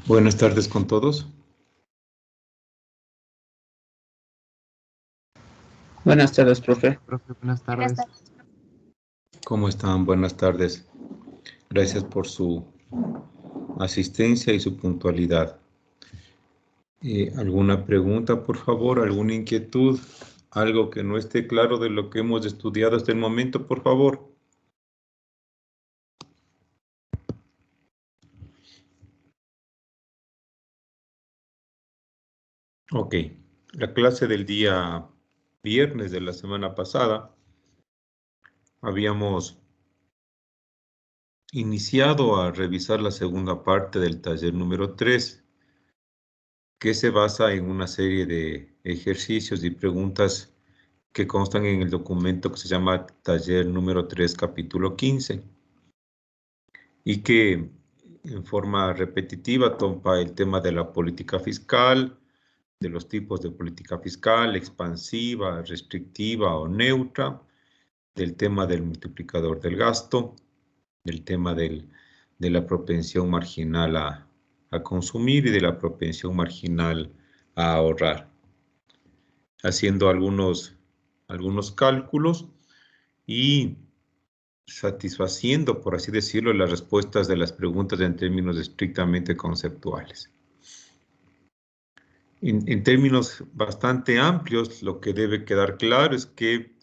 Buenas tardes con todos. Buenas tardes, profe. Profe, buenas tardes. ¿Cómo están? Buenas tardes. Gracias por su asistencia y su puntualidad. ¿Alguna pregunta, por favor? ¿Alguna inquietud? ¿Algo que no esté claro de lo que hemos estudiado hasta el momento, por favor? Ok. La clase del día viernes de la semana pasada habíamos iniciado a revisar la segunda parte del taller número 3, que se basa en una serie de ejercicios y preguntas que constan en el documento que se llama Taller número 3, capítulo 15, y que en forma repetitiva toma el tema de la política fiscal, de los tipos de política fiscal, expansiva, restrictiva o neutra, del tema del multiplicador del gasto, del tema de la propensión marginal a consumir y de la propensión marginal a ahorrar, haciendo algunos cálculos y satisfaciendo, por así decirlo, las respuestas de las preguntas en términos estrictamente conceptuales. En términos bastante amplios, lo que debe quedar claro es que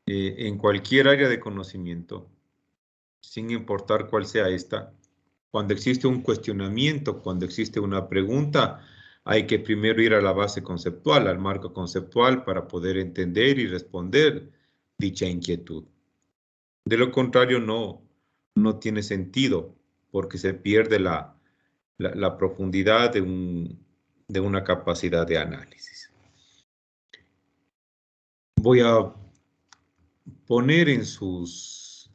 en cualquier área de conocimiento, sin importar cuál sea esta, cuando existe un cuestionamiento, cuando existe una pregunta, hay que primero ir a la base conceptual, al marco conceptual, para poder entender y responder dicha inquietud. De lo contrario, no tiene sentido, porque se pierde la profundidad de una capacidad de análisis. Voy a poner en sus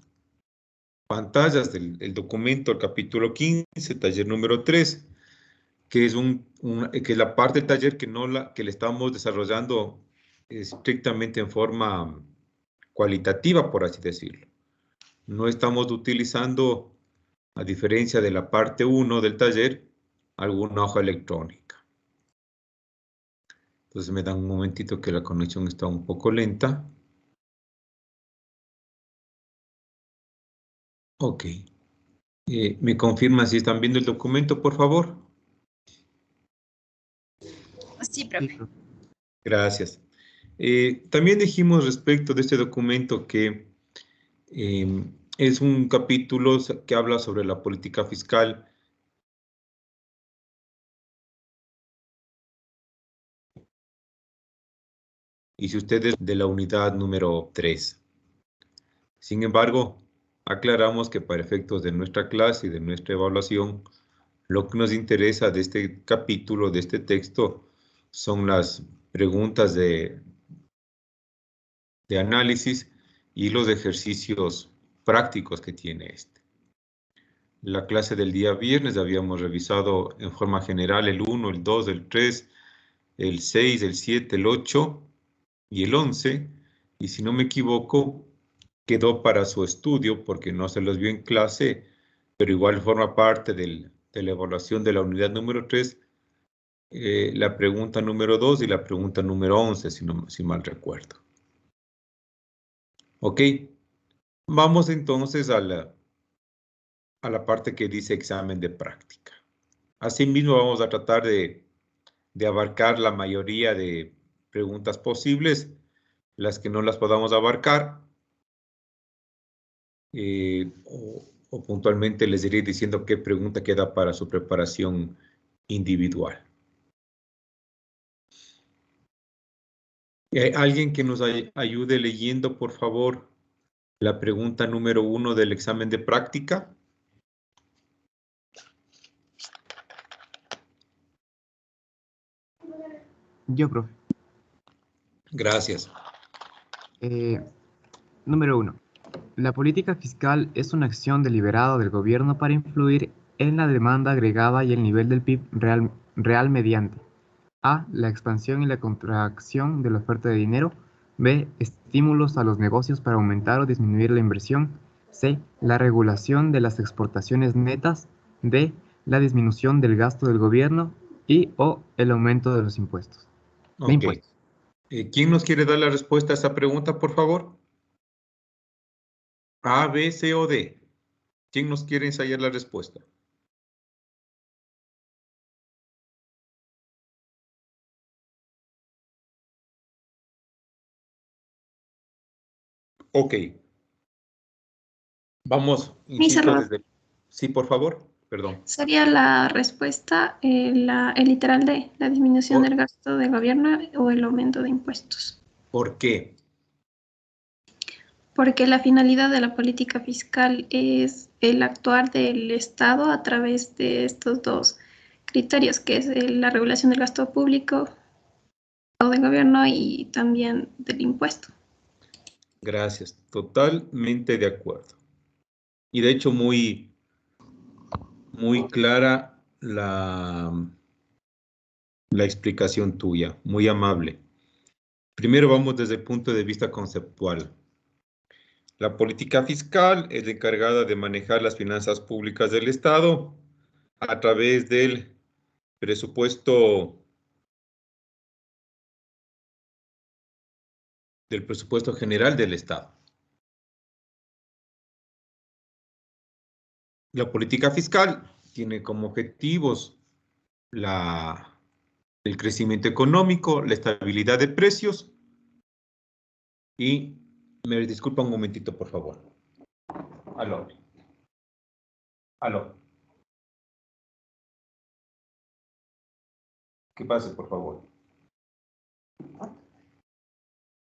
pantallas el documento, el capítulo 15, taller número 3, que es, que es la parte del taller que le estamos desarrollando estrictamente en forma cualitativa, por así decirlo. No estamos utilizando, a diferencia de la parte 1 del taller, alguna hoja electrónica. Entonces me dan un momentito que la conexión está un poco lenta. Ok. ¿Me confirman si están viendo el documento, por favor? Sí, profe. Gracias. También dijimos respecto de este documento que es un capítulo que habla sobre la política fiscal. Y si ustedes de la unidad número 3. Sin embargo, aclaramos que para efectos de nuestra clase y de nuestra evaluación, lo que nos interesa de este capítulo, de este texto, son las preguntas de análisis y los ejercicios prácticos que tiene este. La clase del día viernes habíamos revisado en forma general el 1, el 2, el 3, el 6, el 7, el 8 y el 11, y si no me equivoco, quedó para su estudio porque no se los vio en clase, pero igual forma parte de la evaluación de la unidad número 3, la pregunta número 2 y la pregunta número 11, si mal recuerdo. Ok, vamos entonces a la parte que dice examen de práctica. Asimismo, vamos a tratar de abarcar la mayoría de preguntas posibles, las que no las podamos abarcar, o puntualmente les iré diciendo qué pregunta queda para su preparación individual. ¿Alguien que nos ayude leyendo, por favor, la pregunta número 1 del examen de práctica? Yo, profe. Gracias. Número 1. La política fiscal es una acción deliberada del gobierno para influir en la demanda agregada y el nivel del PIB real mediante A. La expansión y la contracción de la oferta de dinero. B. Estímulos a los negocios para aumentar o disminuir la inversión. C. La regulación de las exportaciones netas. D. la disminución del gasto del gobierno y o el aumento de los impuestos. Ok. ¿Quién nos quiere dar la respuesta a esa pregunta, por favor? A, B, C o D. ¿Quién nos quiere ensayar la respuesta? Ok. Vamos, insisto, Salvador. desde... Sí, por favor. Perdón. Sería la respuesta, el literal D, la disminución del gasto del gobierno o el aumento de impuestos. ¿Por qué? Porque la finalidad de la política fiscal es el actuar del Estado a través de estos dos criterios, que es la regulación del gasto público o del gobierno y también del impuesto. Gracias. Totalmente de acuerdo. Y de hecho muy clara la explicación tuya, muy amable. Primero vamos desde el punto de vista conceptual. La política fiscal es la encargada de manejar las finanzas públicas del Estado a través del presupuesto general del Estado. La política fiscal tiene como objetivos el crecimiento económico, la estabilidad de precios y, me disculpa un momentito, por favor. Aló. Aló. ¿Qué pasa, por favor?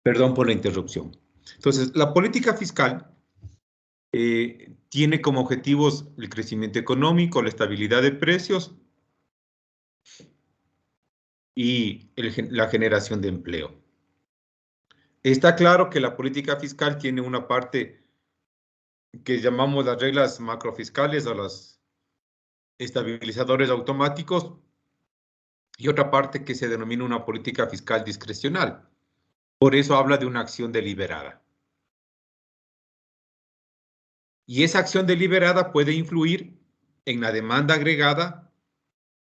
Perdón por la interrupción. Entonces, la política fiscal tiene como objetivos el crecimiento económico, la estabilidad de precios y la generación de empleo. Está claro que la política fiscal tiene una parte que llamamos las reglas macrofiscales o los estabilizadores automáticos y otra parte que se denomina una política fiscal discrecional. Por eso habla de una acción deliberada. Y esa acción deliberada puede influir en la demanda agregada,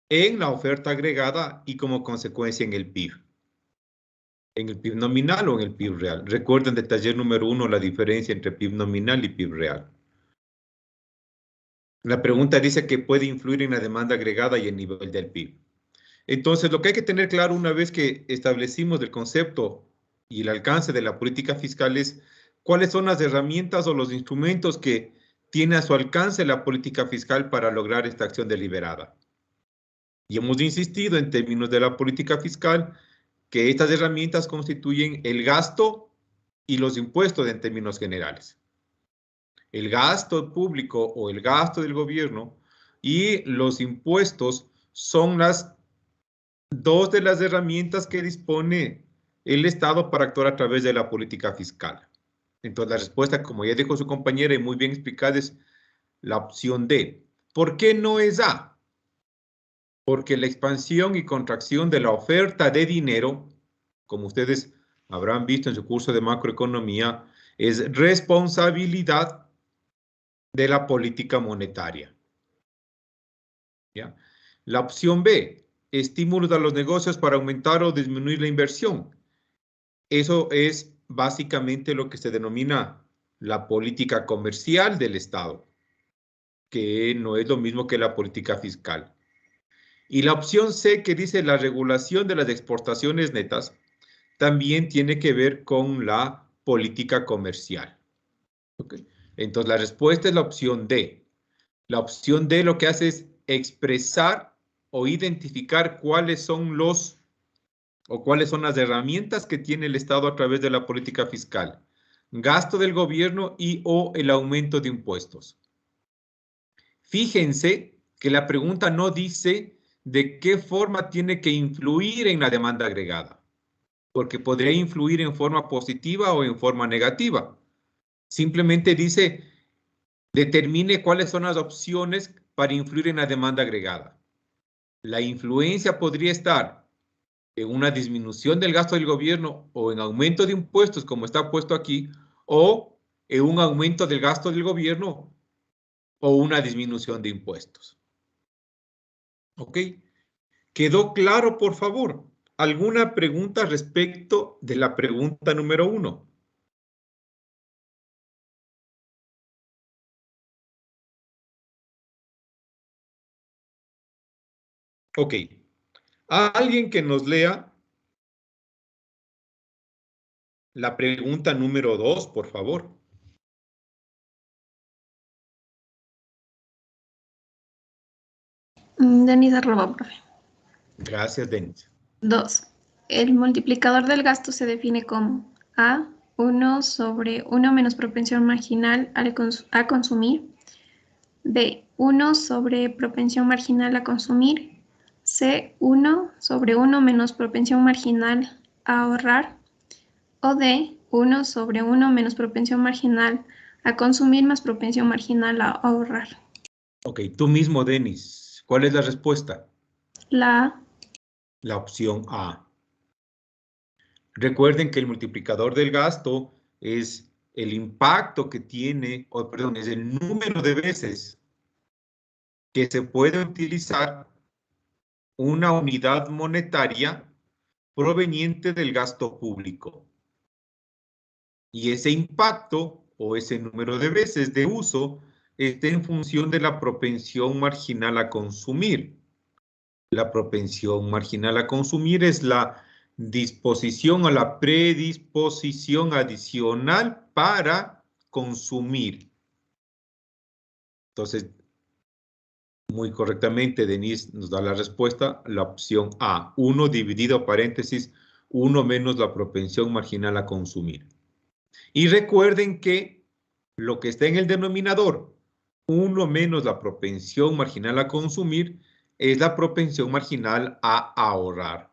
en la oferta agregada y como consecuencia en el PIB. En el PIB nominal o en el PIB real. Recuerden del taller número 1 la diferencia entre PIB nominal y PIB real. La pregunta dice que puede influir en la demanda agregada y el nivel del PIB. Entonces, lo que hay que tener claro una vez que establecimos el concepto y el alcance de la política fiscal es cuáles son las herramientas o los instrumentos que tiene a su alcance la política fiscal para lograr esta acción deliberada. Y hemos insistido en términos de la política fiscal que estas herramientas constituyen el gasto y los impuestos en términos generales. El gasto público o el gasto del gobierno y los impuestos son las dos de las herramientas que dispone el Estado para actuar a través de la política fiscal. Entonces, la respuesta, como ya dijo su compañera y muy bien explicada, es la opción D. ¿Por qué no es A? Porque la expansión y contracción de la oferta de dinero, como ustedes habrán visto en su curso de macroeconomía, es responsabilidad de la política monetaria. ¿Ya? La opción B, estímulos a los negocios para aumentar o disminuir la inversión. Eso es básicamente lo que se denomina la política comercial del Estado, que no es lo mismo que la política fiscal. Y la opción C, que dice la regulación de las exportaciones netas, también tiene que ver con la política comercial. ¿Okay? Entonces, la respuesta es la opción D. La opción D lo que hace es expresar o identificar cuáles son las herramientas que tiene el Estado a través de la política fiscal. Gasto del gobierno y o el aumento de impuestos. Fíjense que la pregunta no dice de qué forma tiene que influir en la demanda agregada, porque podría influir en forma positiva o en forma negativa. Simplemente dice, determine cuáles son las opciones para influir en la demanda agregada. La influencia podría estar en una disminución del gasto del gobierno o en aumento de impuestos, como está puesto aquí, o en un aumento del gasto del gobierno o una disminución de impuestos. ¿Ok? ¿Quedó claro, por favor? ¿Alguna pregunta respecto de la pregunta número 1? Ok. ¿Alguien que nos lea la pregunta número 2, por favor? Denise Arroba, profe. Gracias, Denis. 2. El multiplicador del gasto se define como A, 1 sobre 1 menos propensión marginal a consumir. B, 1 sobre propensión marginal a consumir. C, 1 sobre 1 menos propensión marginal a ahorrar. O D, 1 sobre 1 menos propensión marginal a consumir más propensión marginal a ahorrar. Ok, tú mismo, Denis. ¿Cuál es la respuesta? La A. La opción A. Recuerden que el multiplicador del gasto es el impacto que tiene, o perdón, es el número de veces que se puede utilizar una unidad monetaria proveniente del gasto público. Y ese impacto o ese número de veces de uso está en función de la propensión marginal a consumir. La propensión marginal a consumir es la disposición o la predisposición adicional para consumir. Entonces, muy correctamente, Denise nos da la respuesta, la opción A, 1 dividido paréntesis 1 menos la propensión marginal a consumir. Y recuerden que lo que está en el denominador, 1 menos la propensión marginal a consumir, es la propensión marginal a ahorrar.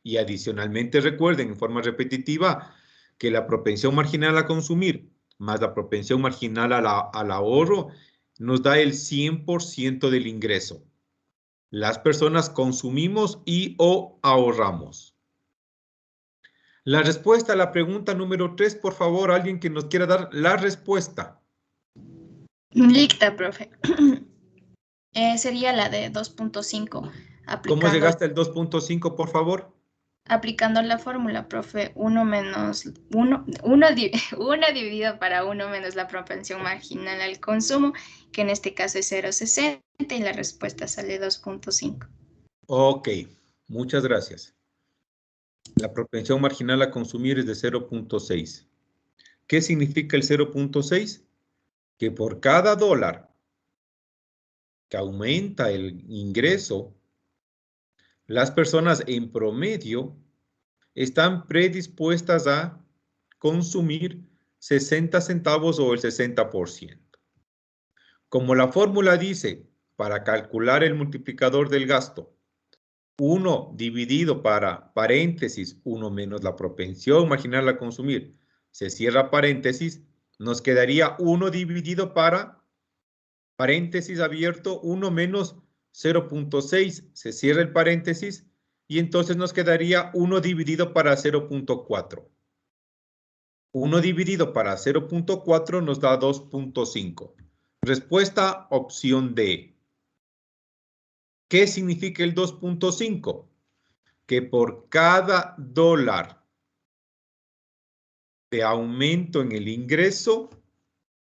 Y adicionalmente recuerden en forma repetitiva que la propensión marginal a consumir más la propensión marginal al ahorro nos da el 100% del ingreso. Las personas consumimos y o ahorramos. La respuesta a la pregunta número 3, por favor, alguien que nos quiera dar la respuesta. Dicta, profe. Sería la de 2.5. ¿Cómo llegaste al 2.5, por favor? Aplicando la fórmula, profe, 1 menos 1 dividido para 1 menos la propensión marginal al consumo, que en este caso es 0,60 y la respuesta sale 2.5. Ok, muchas gracias. La propensión marginal a consumir es de 0.6. ¿Qué significa el 0.6? Que por cada dólar que aumenta el ingreso, las personas en promedio están predispuestas a consumir 60 centavos o el 60%. Como la fórmula dice, para calcular el multiplicador del gasto, 1 dividido para paréntesis, 1 menos la propensión marginal a consumir, se cierra paréntesis, nos quedaría 1 dividido para paréntesis abierto, 1 menos 0.6, se cierra el paréntesis, y entonces nos quedaría 1 dividido para 0.4. 1 dividido para 0.4 nos da 2.5. Respuesta opción D. ¿Qué significa el 2.5? Que por cada dólar de aumento en el ingreso,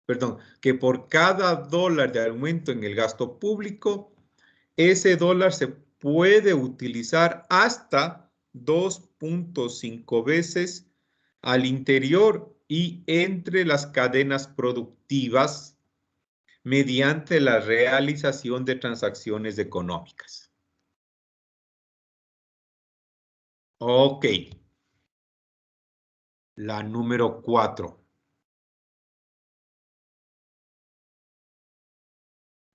perdón, que por cada dólar de aumento en el gasto público, ese dólar se puede utilizar hasta 2.5 veces al interior y entre las cadenas productivas mediante la realización de transacciones económicas. Ok. La número 4.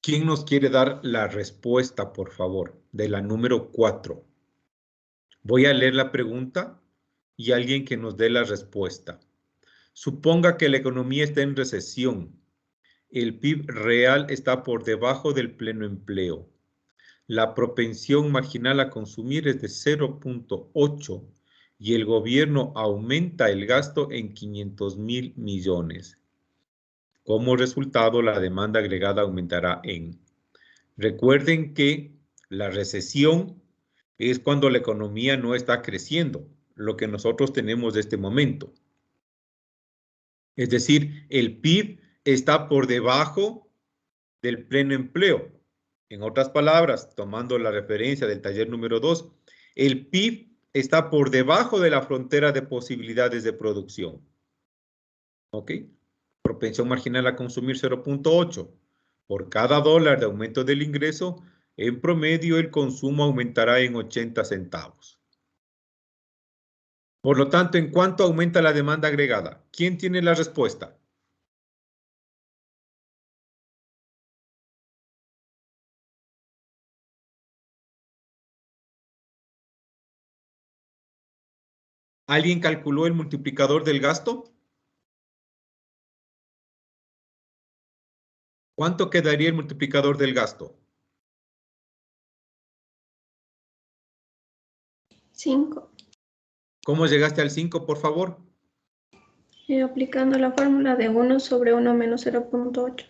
¿Quién nos quiere dar la respuesta, por favor, de la número 4? Voy a leer la pregunta y alguien que nos dé la respuesta. Suponga que la economía está en recesión. El PIB real está por debajo del pleno empleo. La propensión marginal a consumir es de 0.8 y el gobierno aumenta el gasto en 500.000 millones. Como resultado, la demanda agregada aumentará en. Recuerden que La recesión es cuando la economía no está creciendo, lo que nosotros tenemos de este momento. Es decir, el PIB está por debajo del pleno empleo. En otras palabras, tomando la referencia del taller número 2, el PIB está por debajo de la frontera de posibilidades de producción. ¿Ok? Propensión marginal a consumir 0.8. Por cada dólar de aumento del ingreso, en promedio el consumo aumentará en 80 centavos. Por lo tanto, ¿en cuánto aumenta la demanda agregada? ¿Quién tiene la respuesta? ¿Alguien calculó el multiplicador del gasto? ¿Cuánto quedaría el multiplicador del gasto? 5. ¿Cómo llegaste al 5, por favor? Aplicando la fórmula de 1 sobre 1 menos 0.8.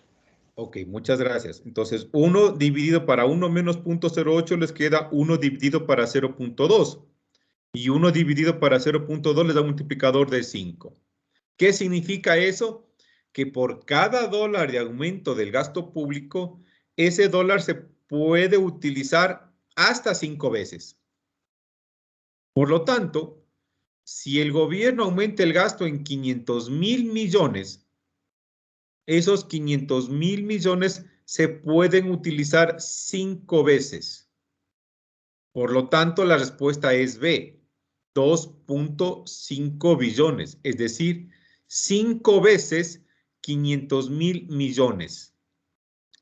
Ok, muchas gracias. Entonces, 1 dividido para 1 menos 0.08 les queda 1 dividido para 0.2. Y 1 dividido para 0.2 les da un multiplicador de 5. ¿Qué significa eso? Que por cada dólar de aumento del gasto público, ese dólar se puede utilizar hasta 5 veces. Por lo tanto, si el gobierno aumenta el gasto en 500,000 millones, esos 500,000 millones se pueden utilizar 5 veces. Por lo tanto, la respuesta es B, 2.5 billones, es decir, 5 veces 500,000 millones.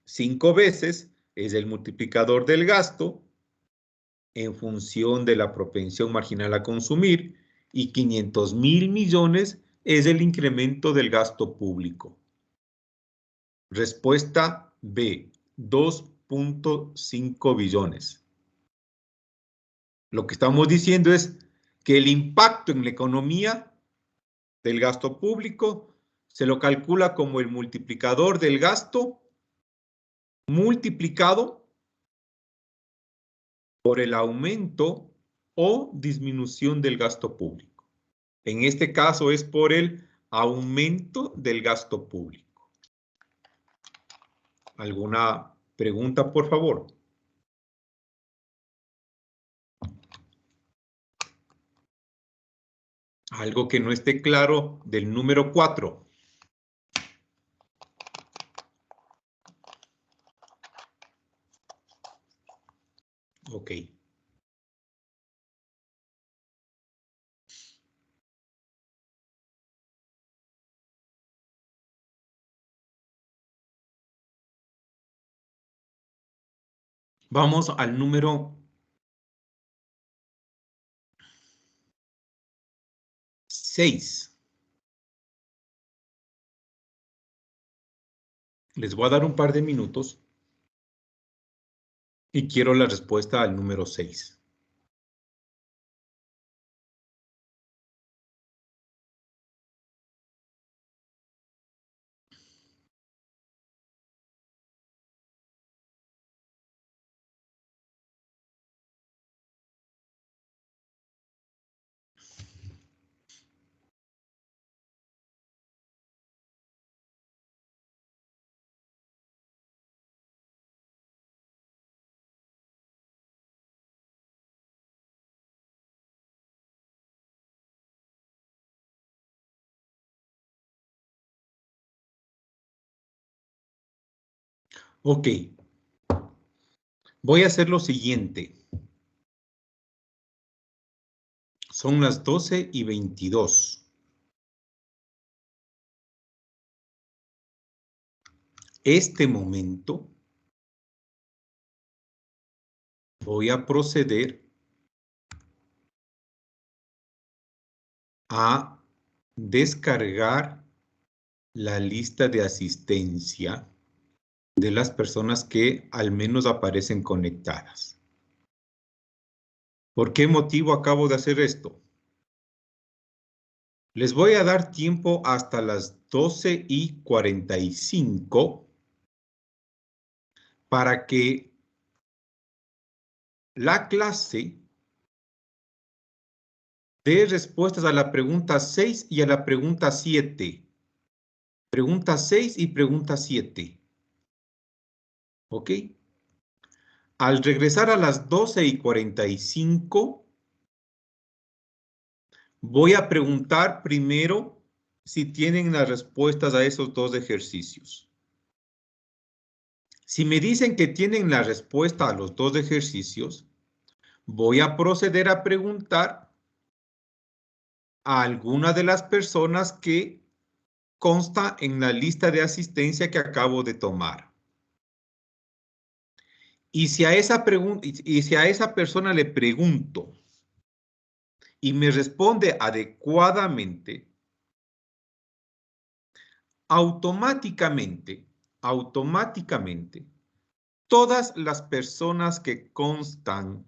5 veces es el multiplicador del gasto en función de la propensión marginal a consumir y 500,000 millones es el incremento del gasto público. Respuesta B, 2.5 billones. Lo que estamos diciendo es que el impacto en la economía del gasto público se lo calcula como el multiplicador del gasto multiplicado por el aumento o disminución del gasto público. En este caso es por el aumento del gasto público. ¿Alguna pregunta, por favor? Algo que no esté claro del número 4. Ok. Vamos al número 6. Les voy a dar un par de minutos y quiero la respuesta al número 6. Ok. Voy a hacer lo siguiente. Son las 12:22. Este momento voy a proceder a descargar la lista de asistencia de las personas que al menos aparecen conectadas. ¿Por qué motivo acabo de hacer esto? Les voy a dar tiempo hasta las 12:45 para que la clase de respuestas a la pregunta 6 y a la pregunta 7. Pregunta 6 y pregunta 7. ¿Ok? Al regresar a las 12:45, voy a preguntar primero si tienen las respuestas a esos dos ejercicios. Si me dicen que tienen la respuesta a los dos ejercicios, voy a proceder a preguntar a alguna de las personas que consta en la lista de asistencia que acabo de tomar. Y si a esa persona le pregunto y me responde adecuadamente, automáticamente, todas las personas que constan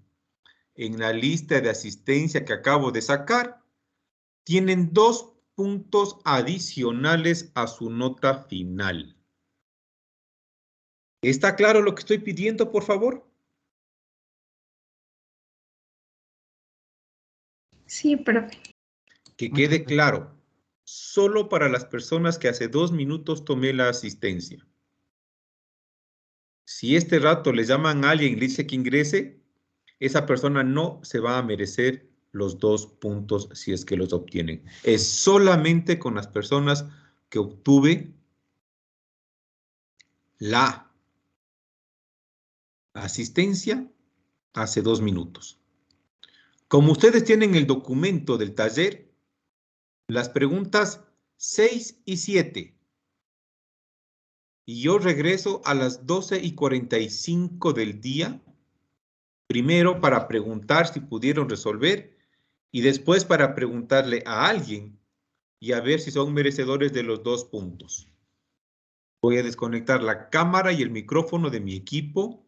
en la lista de asistencia que acabo de sacar tienen 2 puntos adicionales a su nota final. ¿Está claro lo que estoy pidiendo, por favor? Sí, profe. Que Muchas quede gracias. claro, solo para las personas que hace 2 minutos tomé la asistencia. Si este rato le llaman a alguien y le dice que ingrese, esa persona no se va a merecer los 2 puntos si es que los obtienen. Es solamente con las personas que obtuve la asistencia hace 2 minutos. Como ustedes tienen el documento del taller, las preguntas 6 y 7, y yo regreso a las 12:45 del día, primero para preguntar si pudieron resolver y después para preguntarle a alguien y a ver si son merecedores de los 2 puntos. Voy a desconectar la cámara y el micrófono de mi equipo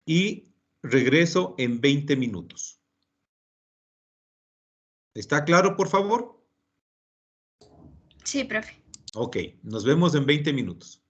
y regreso en 20 minutos. ¿Está claro, por favor? Sí, profe. Ok, nos vemos en 20 minutos.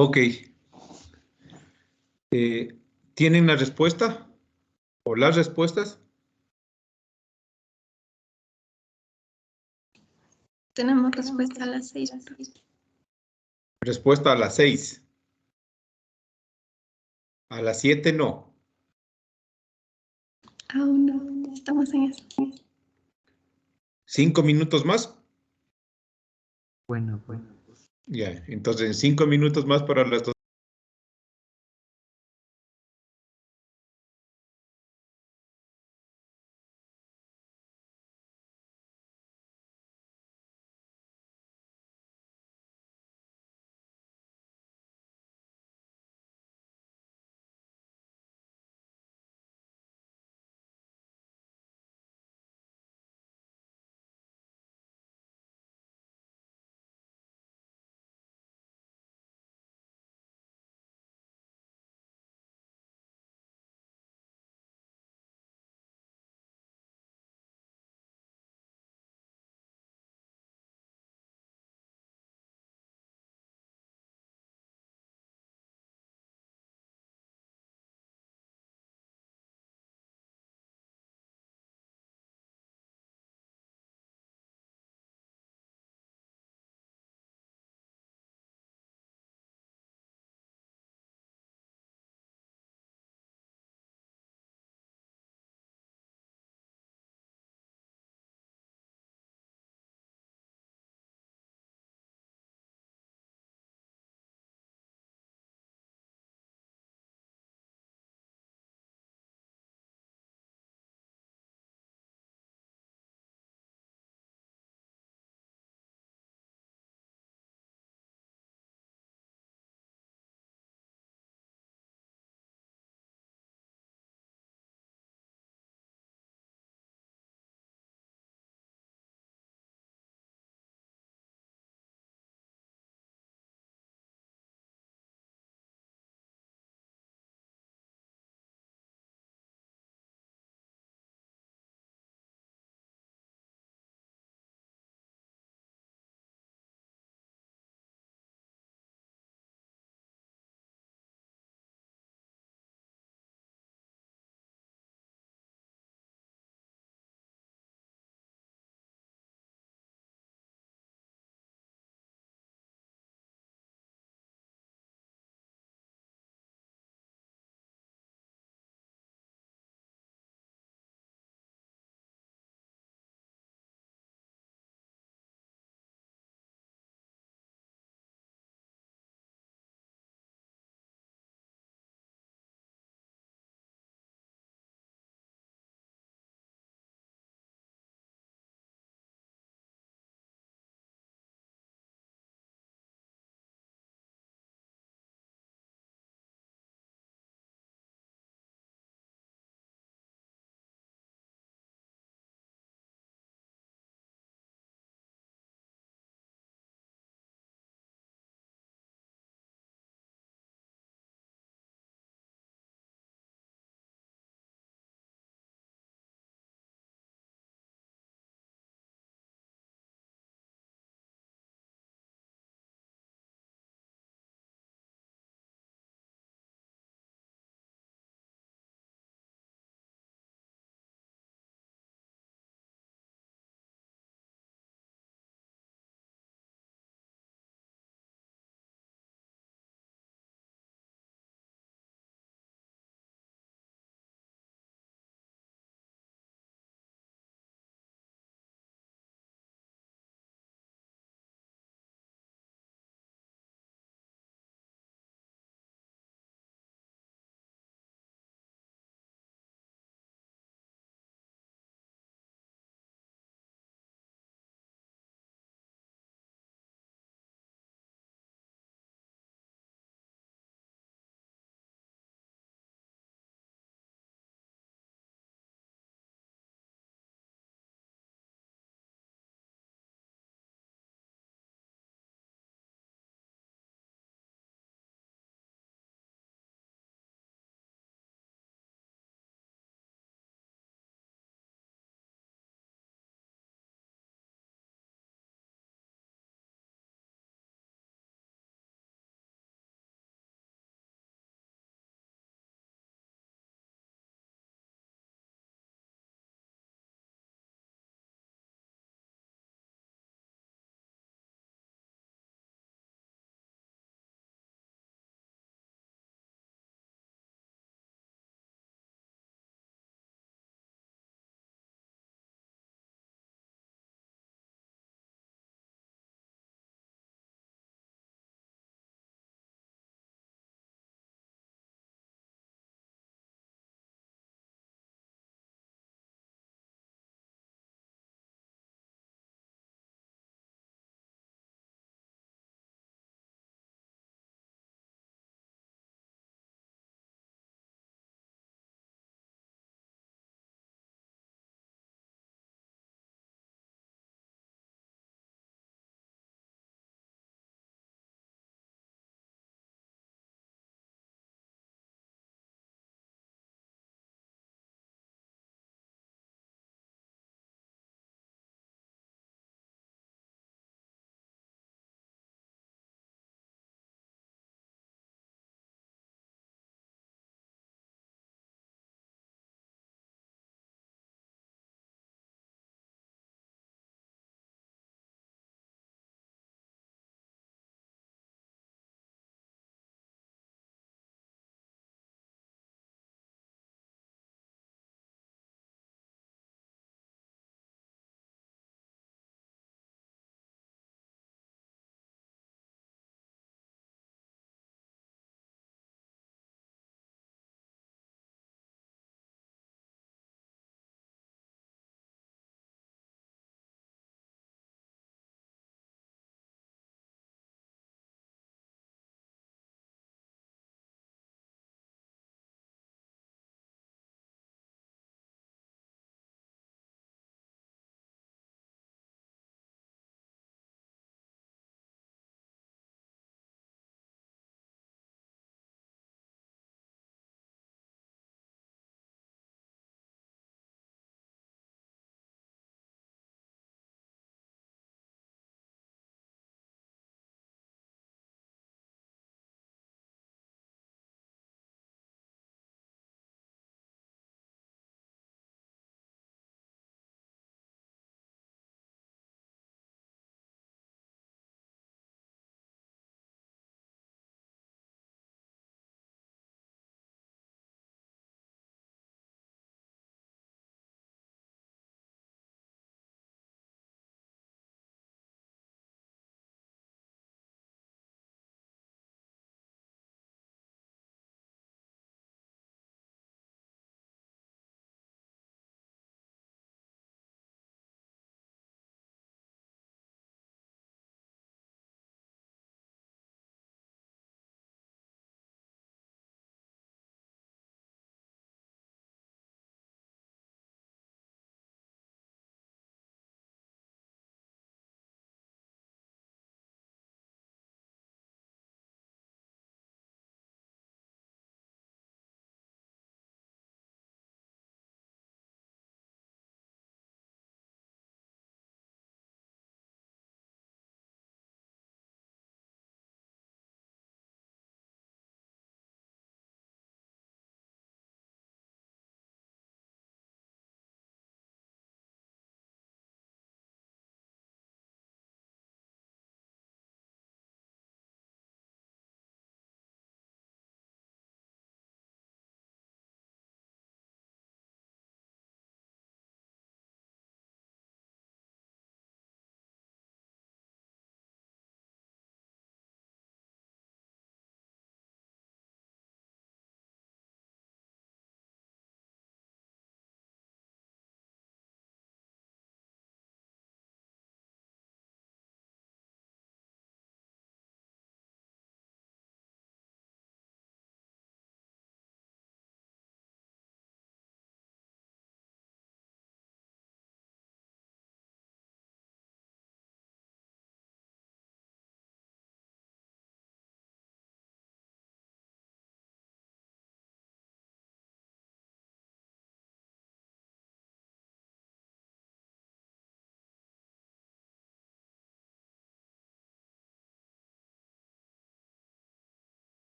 Ok. ¿Tienen la respuesta o las respuestas? Tenemos respuesta a las 6. Respuesta a las 6. A las 7 no. Aún no, estamos en eso. 5 minutos más. Bueno, pues. Ya, entonces en 5 minutos más para las 2.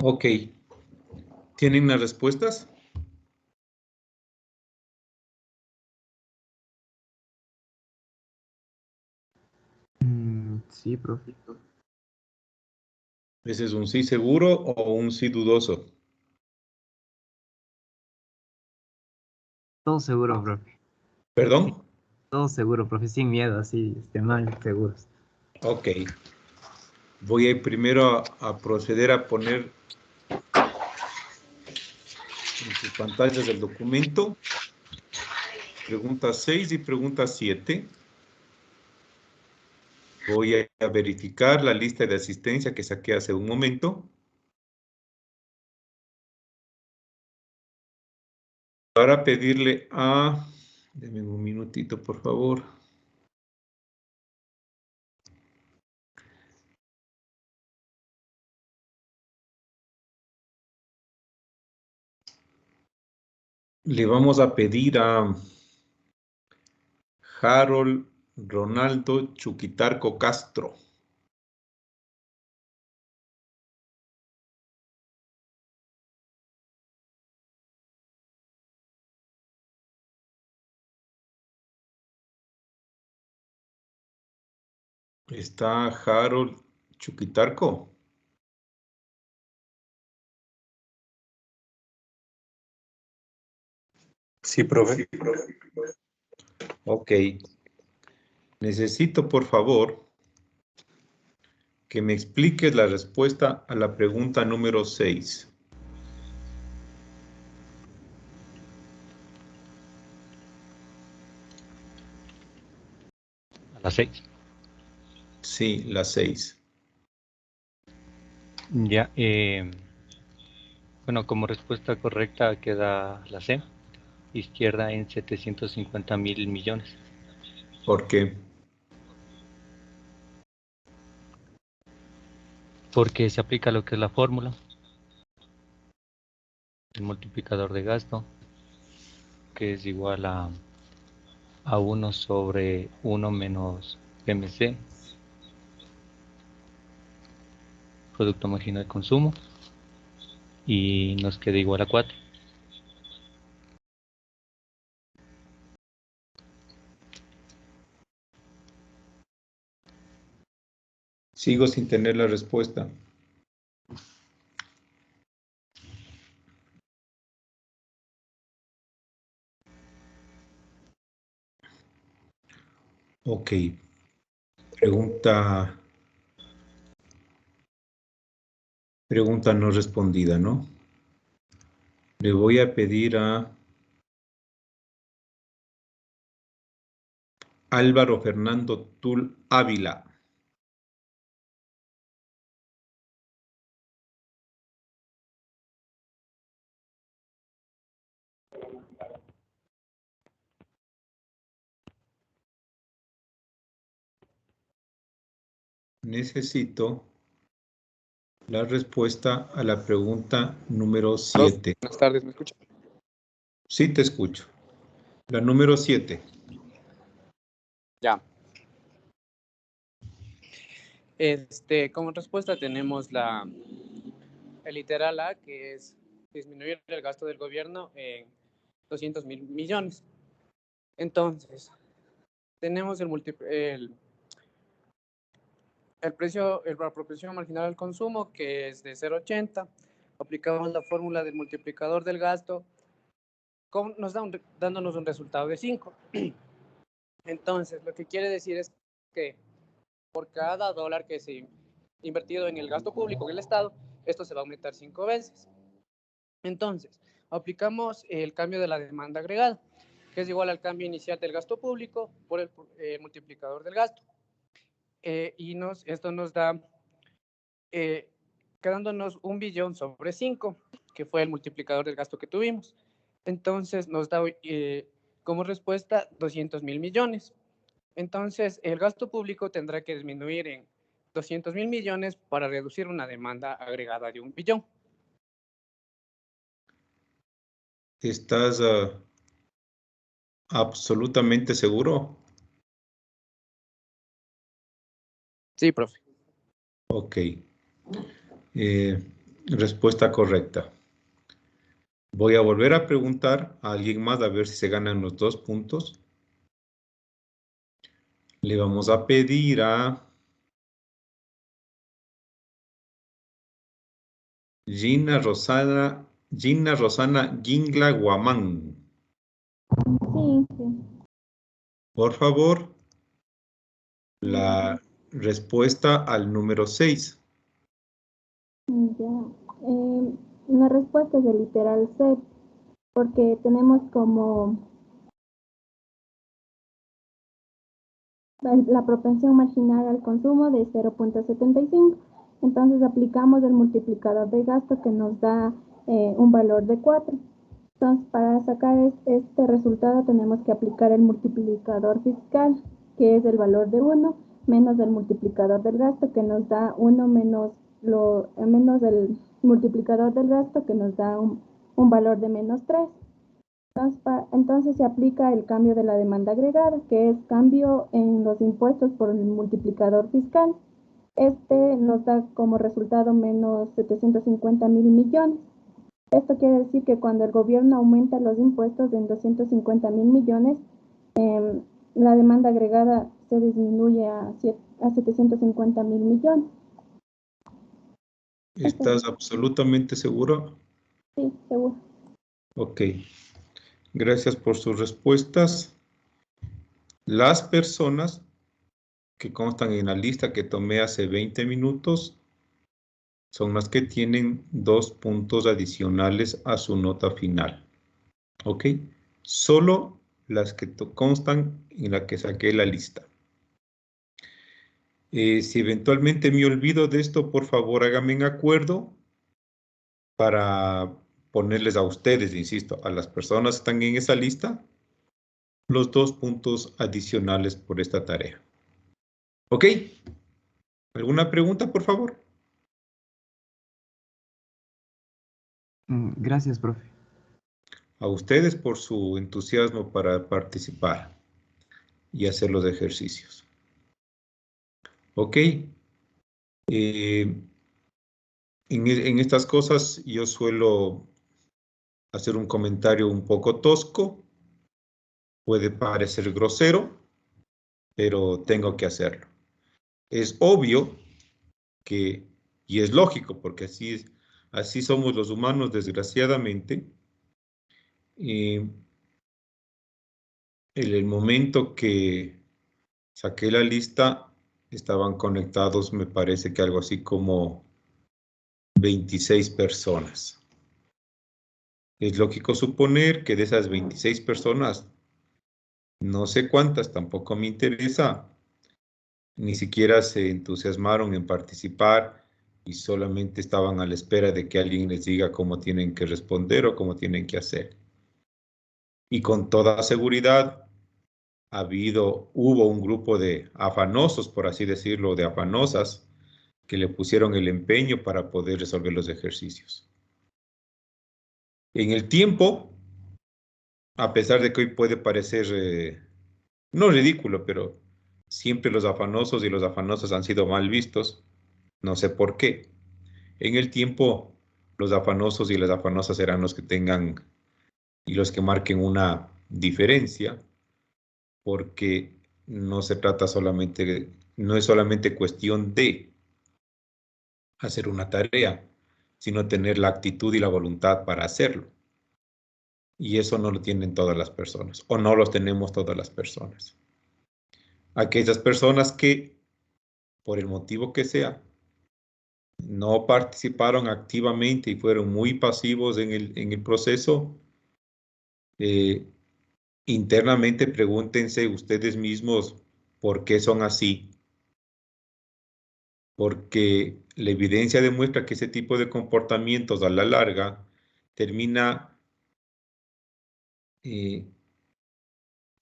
Ok. ¿Tienen las respuestas? Sí, profe. ¿Ese es un sí seguro o un sí dudoso? Todo seguro, profe. ¿Perdón? Todo seguro, profe, sin miedo, así, mal, seguros. Ok. Voy a ir primero a proceder a poner en sus pantallas el documento. Pregunta 6 y pregunta 7. Voy a verificar la lista de asistencia que saqué hace un momento. Para pedirle a... Denme un minutito, por favor. Le vamos a pedir a Harold Ronaldo Chuquitarco Castro. ¿Está Harold Chuquitarco? Sí, profe. Ok. Necesito, por favor, que me expliques la respuesta a la pregunta número 6. A las 6. Sí, la 6. Ya, bueno, como respuesta correcta queda la C, izquierda en 750.000 millones. ¿Por qué? Porque se aplica lo que es la fórmula, el multiplicador de gasto, que es igual a 1 sobre 1 menos MC, producto marginal de consumo, y nos queda igual a 4. Sigo sin tener la respuesta. Ok. Pregunta no respondida, ¿no? Le voy a pedir a Álvaro Fernando Tul Ávila. Necesito la respuesta a la pregunta número 7. Buenas tardes, ¿me escucha? Sí, te escucho. La número 7. Ya. Como respuesta tenemos el literal A, que es disminuir el gasto del gobierno en 200.000 millones. Entonces, tenemos el precio, la proporción marginal al consumo, que es de 0,80. Aplicamos la fórmula del multiplicador del gasto, dándonos un resultado de 5. Entonces, lo que quiere decir es que por cada dólar que se invertido en el gasto público del Estado, esto se va a aumentar 5 veces. Entonces, aplicamos el cambio de la demanda agregada, que es igual al cambio inicial del gasto público por el multiplicador del gasto. Esto nos da, quedándonos 1 billón sobre 5, que fue el multiplicador del gasto que tuvimos. Entonces, nos da como respuesta 200.000 millones. Entonces, el gasto público tendrá que disminuir en 200.000 millones para reducir una demanda agregada de 1 billón. ¿Estás absolutamente seguro? Sí, profe. Ok. Respuesta correcta. Voy a volver a preguntar a alguien más a ver si se ganan los 2 puntos. Le vamos a pedir a Gina Rosana Gingla Guamán. Sí, sí. Por favor, la respuesta al número 6. Ya. La respuesta es el literal C, porque tenemos como la propensión marginal al consumo de 0.75. Entonces aplicamos el multiplicador de gasto que nos da un valor de 4. Entonces, para sacar este resultado tenemos que aplicar el multiplicador fiscal, que es el valor de 1, menos el multiplicador del gasto, que nos da 1 menos el multiplicador del gasto, que nos da un valor de menos 3. Entonces se aplica el cambio de la demanda agregada, que es cambio en los impuestos por el multiplicador fiscal. Este nos da como resultado menos 750.000 millones. Esto quiere decir que cuando el gobierno aumenta los impuestos en 250.000 millones, la demanda agregada se disminuye a 750.000 millones. ¿Estás absolutamente seguro? Sí, seguro. Ok. Gracias por sus respuestas. Las personas que constan en la lista que tomé hace 20 minutos son las que tienen 2 puntos adicionales a su nota final. ¿Ok? Solo las que constan en la que saqué la lista. Si eventualmente me olvido de esto, por favor háganme en acuerdo para ponerles a ustedes, insisto, a las personas que están en esa lista, los 2 puntos adicionales por esta tarea. ¿Ok? ¿Alguna pregunta, por favor? Gracias, profe. A ustedes por su entusiasmo para participar y hacer los ejercicios. ¿Ok? En estas cosas yo suelo hacer un comentario un poco tosco. Puede parecer grosero, pero tengo que hacerlo. Es obvio que, y es lógico, porque así somos los humanos, desgraciadamente. En el momento que saqué la lista, estaban conectados, me parece que algo así como 26 personas. Es lógico suponer que de esas 26 personas, no sé cuántas, tampoco me interesa, ni siquiera se entusiasmaron en participar y solamente estaban a la espera de que alguien les diga cómo tienen que responder o cómo tienen que hacer. Y con toda seguridad, hubo un grupo de afanosos, por así decirlo, de afanosas, que le pusieron el empeño para poder resolver los ejercicios. En el tiempo, a pesar de que hoy puede parecer, no ridículo, pero siempre los afanosos y los afanosos han sido mal vistos, no sé por qué. En el tiempo, los afanosos y las afanosas serán los que tengan y los que marquen una diferencia, porque no se trata solamente, no es solamente cuestión de hacer una tarea, sino tener la actitud y la voluntad para hacerlo. Y eso no lo tienen todas las personas, o no los tenemos todas las personas. Aquellas personas que, por el motivo que sea, no participaron activamente y fueron muy pasivos en el proceso, internamente pregúntense ustedes mismos por qué son así. Porque la evidencia demuestra que ese tipo de comportamientos a la larga termina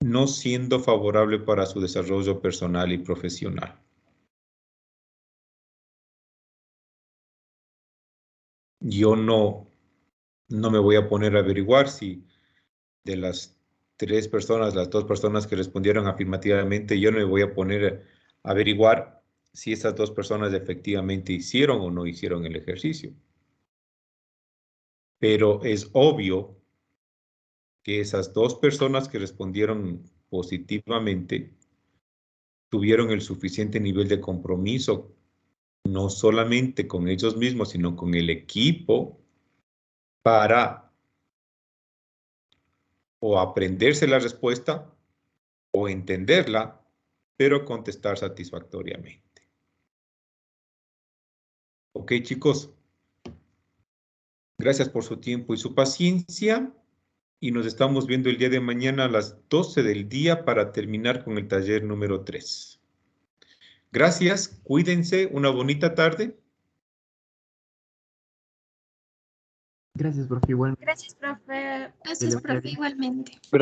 no siendo favorable para su desarrollo personal y profesional. Yo no me voy a poner a averiguar si de las 3 personas, las 2 personas que respondieron afirmativamente, yo no me voy a poner a averiguar si esas 2 personas efectivamente hicieron o no hicieron el ejercicio. pero es obvio que esas dos personas que respondieron positivamente tuvieron el suficiente nivel de compromiso, no solamente con ellos mismos, sino con el equipo, para o aprenderse la respuesta o entenderla, pero contestar satisfactoriamente. Ok, chicos. Gracias por su tiempo y su paciencia. Y nos estamos viendo el día de mañana a las 12 del día para terminar con el taller número 3. Gracias, cuídense, una bonita tarde. Gracias, profe. Igual. Gracias, profe. Gracias, profe, igualmente.